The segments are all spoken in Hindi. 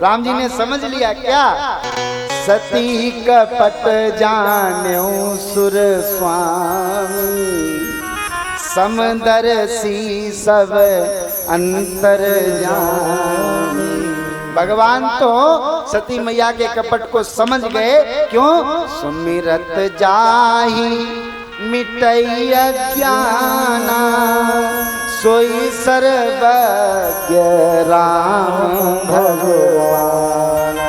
राम जी ने समझ लिया क्या? सती कपट जान्यो सुर स्वामी, समदर्शी सब अंतर जानी। भगवान तो सती मैया के कपट को समझ गए। क्यों? सुमिरत जाहि मिटई अज्ञाना, सोई सर्वज्ञ राम भगवान।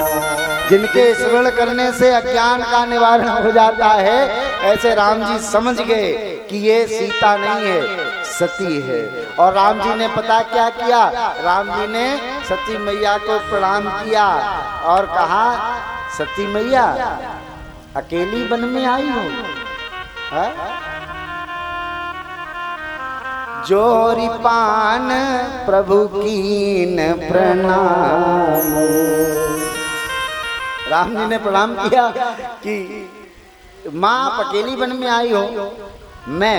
जिनके स्मरण करने से अज्ञान का निवारण हो जाता है, ऐसे राम जी समझ गए कि ये सीता नहीं है, सती है। और राम जी ने पता क्या किया? राम जी ने सती मैया को प्रणाम किया और कहा, सती मैया अकेली वन में आई हो? जोरी पान प्रभु कीन प्रणाम। राम जी ने प्रणाम किया कि माँ आप अकेली वन में आई हो। मैं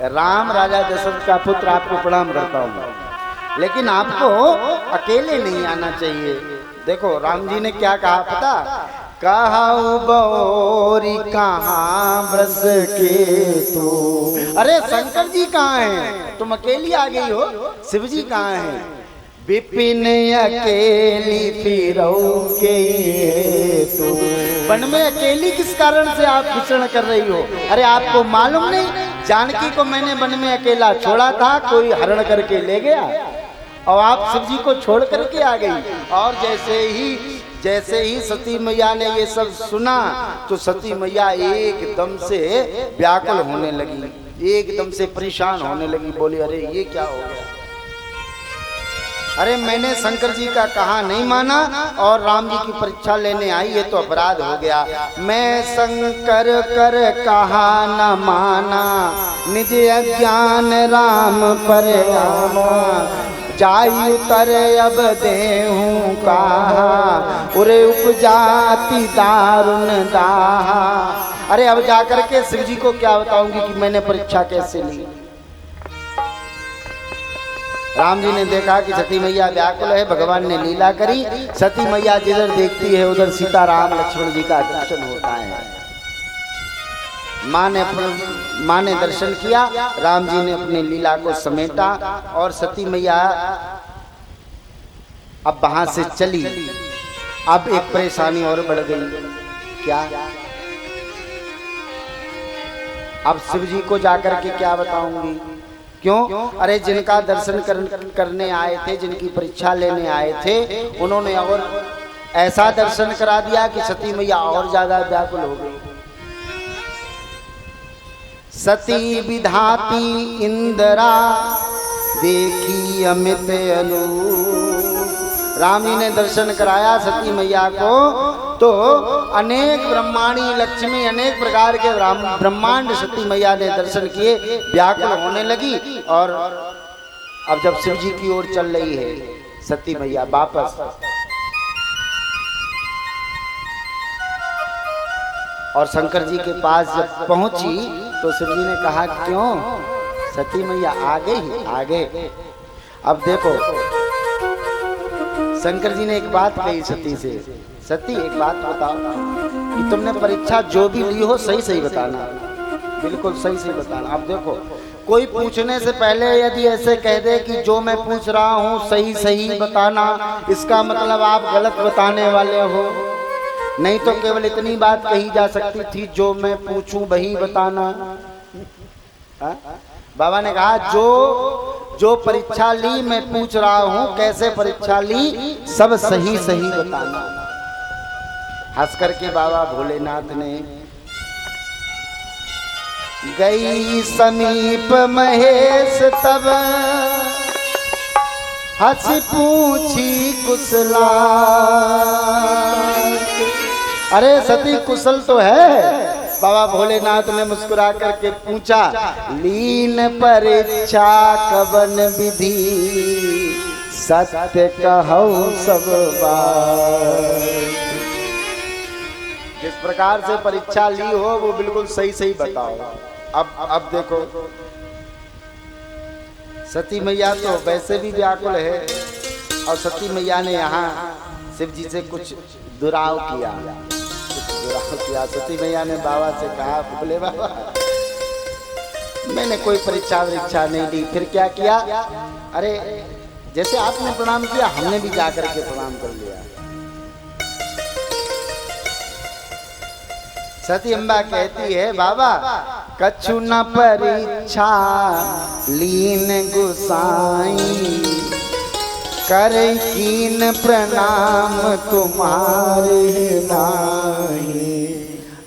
राम राजा दशरथ का पुत्र आपको प्रणाम करता हूँ, लेकिन आपको अकेले नहीं आना चाहिए। देखो राम जी ने क्या कहा पता? कहु बौरी कहाँ ब्रस के तू। अरे शंकर जी कहाँ हैं? तुम अकेली आ गई हो। शिव जी कहाँ हैं? विपिन अकेली फिरौ के तू। वन में अकेली किस कारण से आप विचरण कर रही हो? अरे आपको मालूम नहीं, जानकी को मैंने वन में अकेला छोड़ा था, कोई हरण करके ले गया और आप शिव जी को छोड़ करके आ गई। और जैसे ही सती मैया ने ये सब सुना तो सती मैया एकदम से व्याकुल होने लगी, एकदम से परेशान होने लगी। बोली अरे ये क्या हो गया? अरे मैंने शंकर जी का कहा नहीं माना और राम जी की परीक्षा लेने आई, ये तो अपराध हो गया। मैं शंकर कर कहा न माना, निज अज्ञान राम पर आना। जायु तर अब देहूं कहा, उरे उपजाति दारुण दाहा। अरे अब जाकर के शिव जी को क्या बताऊंगी कि मैंने परीक्षा कैसे ली। राम जी ने देखा कि सती मैया व्याकुल है, भगवान ने लीला करी। सती मैया जिधर देखती है उधर सीता राम लक्ष्मण जी का दर्शन होता है। माँ ने दर्शन किया, राम जी ने अपनी लीला को समेटा और सती मैया अब वहां से चली। अब एक परेशानी और बढ़ गई। क्या? अब शिव जी को जाकर के क्या बताऊंगी? क्यों? अरे जिनका दर्शन करने आए थे, जिनकी परीक्षा लेने आए थे, उन्होंने और ऐसा दर्शन करा दिया कि सती मैया और ज्यादा व्याकुल हो गई। सती विधाती इंदिरा देखी अमित अनूप। राम जी ने दर्शन कराया सती मैया को तो अनेक ब्रह्मांडी लक्ष्मी, अनेक प्रकार के ब्रह्मांड सती मैया ने दर्शन किए, व्याकुल होने लगी। और अब जब शिव जी की ओर चल रही है सती मैया वापस, और शंकर जी के पास जब पहुंची तो शिव जी ने कहा क्यों सती मैया आ गई। अब देखो शंकर जी ने एक बात कही सती से, सती एक बात बताओ कि तुमने परीक्षा जो भी ली हो सही सही बताना, बिल्कुल सही सही बताना। अब देखो कोई पूछने से पहले यदि ऐसे कह दे कि जो मैं पूछ रहा हूँ सही सही बताना, इसका मतलब आप गलत बताने वाले हो। नहीं तो केवल इतनी बात कही जा सकती थी जो मैं पूछूं वही बताना। बाबा ने कहा जो परीक्षा ली मैं पूछ रहा हूँ कैसे परीक्षा ली, सब सही सही बताना। हंस करके बाबा भोलेनाथ ने गई समीप महेश तब हंस पूछी कुशला। अरे सती कुशल तो है? बाबा भोलेनाथ ने मुस्कुरा करके पूछा, लीन परीक्षा कवन विधि सत्य कहूँ सब बात। जिस प्रकार से परीक्षा ली हो वो बिल्कुल सही सही बताओ। अब देखो सती मैया तो वैसे भी व्याकुल है और सती मैया ने यहाँ शिव जी से कुछ दुराव किया। सती मैया ने बाबा से कहा, बोले बाबा मैंने कोई परीक्षा वरीक्षा नहीं दी। फिर क्या किया? अरे जैसे आपने प्रणाम किया हमने भी जाकर के प्रणाम कर लिया। सती अम्बा कहती है, बाबा कछु न परीक्षा लीन गुसाई, करे कीन प्रणाम तुम्हारे नाही।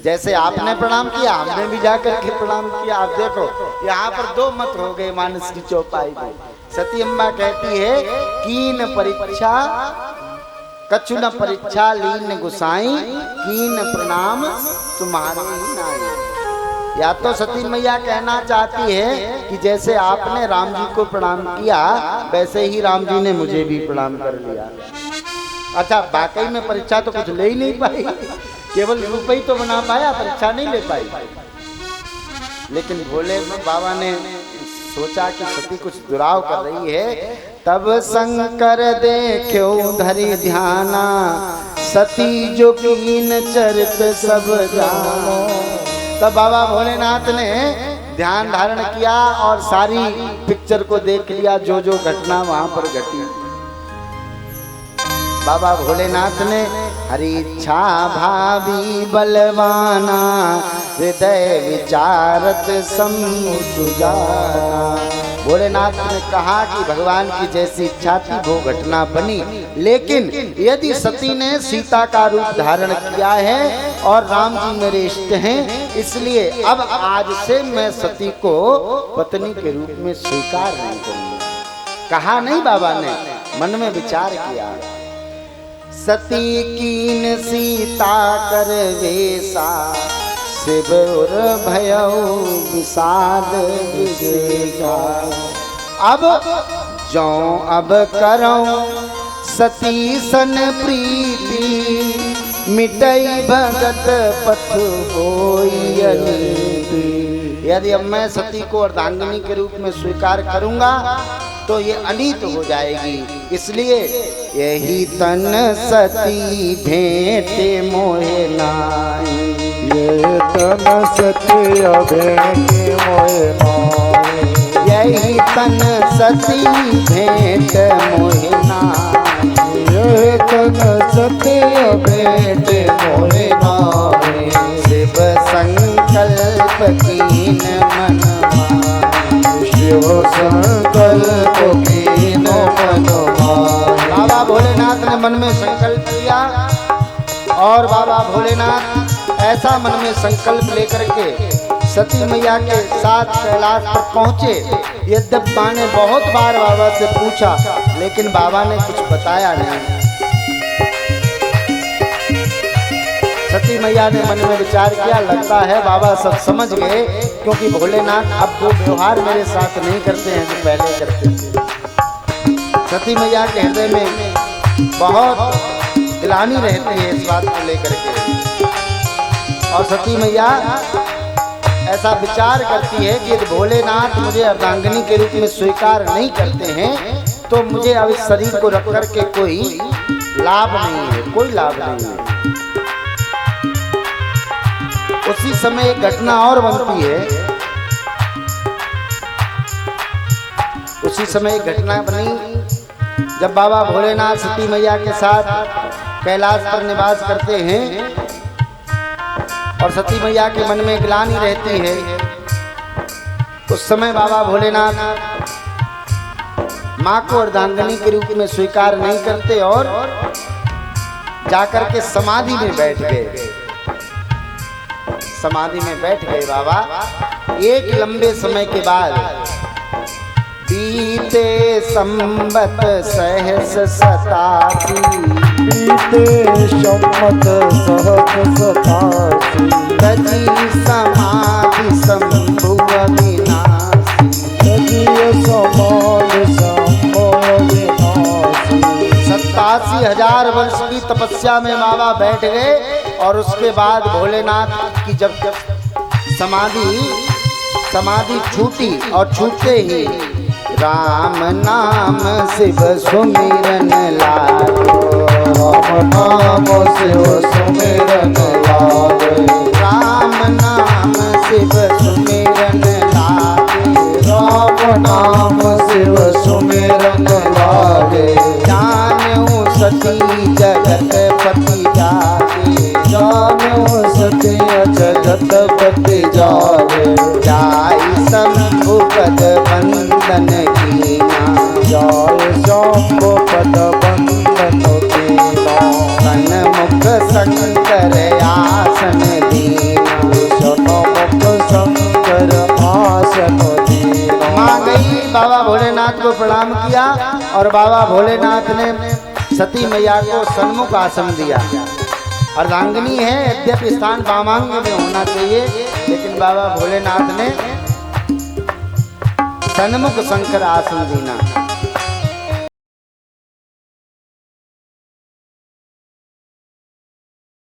जैसे आपने प्रणाम किया हमने भी जाकर के प्रणाम किया। आप देखो यहाँ पर दो मत हो गए मानस की चौपाई में। सती अम्बा कहती है, कीन परीक्षा कछु न परीक्षा लीन गुसाई, कीन प्रणाम तुम्हारे नाही। या तो सती मैया कहना चाहती है कि जैसे आपने राम जी को प्रणाम किया वैसे ही राम जी ने मुझे भी प्रणाम कर लिया। अच्छा वाकई में परीक्षा तो कुछ ले ही नहीं पाई, केवल रूप ही तो बना पाया, परीक्षा नहीं ले पाई। लेकिन भोले बाबा ने सोचा कि सती कुछ दुराव कर रही है। तब शंकर देखो धरि ध्याना, सती जो कीन चरित सब जानो। तब बाबा भोलेनाथ ने ध्यान धारण किया और सारी पिक्चर को देख लिया, जो जो घटना वहां पर घटी। बाबा भोलेनाथ ने हरि इच्छा भावी बलवाना, हृदय विचारत समुजाना। भोलेनाथ ने कहा कि भगवान की जैसी इच्छा थी वो घटना बनी, लेकिन यदि सती ने सीता का रूप धारण किया है और राम जी मेरे इष्ट हैं, इसलिए अब आज से मैं सती को पत्नी के रूप में स्वीकार नहीं करूंगा। कहा नहीं बाबा ने, मन में विचार किया। सती कीन सीता कर वेसा, शिव भयउ विषाद विषेगा। अब जो अब करो सती सन प्रीति, मिटई भगत पथ होई अनीति। यदि अब मैं सती को अर्धांगिनी के रूप में स्वीकार करूंगा तो ये अनीत हो जाएगी। इसलिए यही तन सती भेंटे मोहे नाई, ये तन सती भेंटे मोहे नाई, यही तन सती भेंट मोहे नाई, ये तन सती भेंटे मोहे नाई। शिव संकल्प कीन मन माई, शिव संकल्प कीन मन माई। बाबा भोलेनाथ ने मन में संकल्प किया और बाबा भोलेनाथ ऐसा मन में संकल्प लेकर के सती मैया के साथ कैलाश पर पहुंचे। यद्यपि मां ने बहुत बार बाबा से पूछा लेकिन बाबा ने कुछ बताया नहीं। सती मैया ने मन में विचार किया, लगता है बाबा सब समझ गए, क्योंकि भोलेनाथ अब वो व्यवहार मेरे साथ नहीं करते हैं जो पहले करते थे। सती मैया के हृदय में बहुत ग्लानि रहती है इस बात को लेकर के, और सती मैया ऐसा विचार करती है कि यदि भोलेनाथ मुझे अर्धांगिनी के रूप में स्वीकार नहीं करते हैं तो मुझे अब इस शरीर को रख कर के कोई लाभ नहीं है, कोई लाभ नहीं है। उसी समय एक घटना और बनती है। उसी समय एक घटना बनी जब बाबा भोलेनाथ सती मैया के साथ कैलाश पर निवास करते हैं और सती मैया के मन में ग्लानि रहती है। उस समय बाबा भोलेनाथ माँ को अर्धांगिनी के रूप में स्वीकार नहीं करते और जाकर के समाधि में बैठ गए। समाधि में बैठ गए बाबा। एक लंबे समय के बाद बीते संबत सहस सतासी, बीते संबत सहस सतासी, तजी समाधि शंभु अविनाशी, तजी समाधि शंभु अविनाशी। 87,000 वर्ष की तपस्या में बाबा बैठ गए और उसके बाद भोलेनाथ की जब समाधि छूटी और छूटते ही राम नाम शिव सुमिरन लागो, राम नाम शिव सुमिरन लागे, राम नाम शिव सुमिरन लागे, राम नाम शिव सुमिरन लागे, जानू सती जगत पति जागे, जानू सती जगत पति जागे, जाई शंभु पद बंदन कीना, जाय शंभु पद बंदन कीना, सन्मुख शंकर आसन दीना, सन्मुख शंकर आसन दीना। माँ गई, बाबा भोलेनाथ को प्रणाम किया और बाबा भोलेनाथ ने सती मैया को सन्मुख आसन दिया। अर्धांगिनी है, यद्यपि स्थान वामांग में होना चाहिए, लेकिन बाबा भोलेनाथ ने सन्मुख शंकर आसन दीना।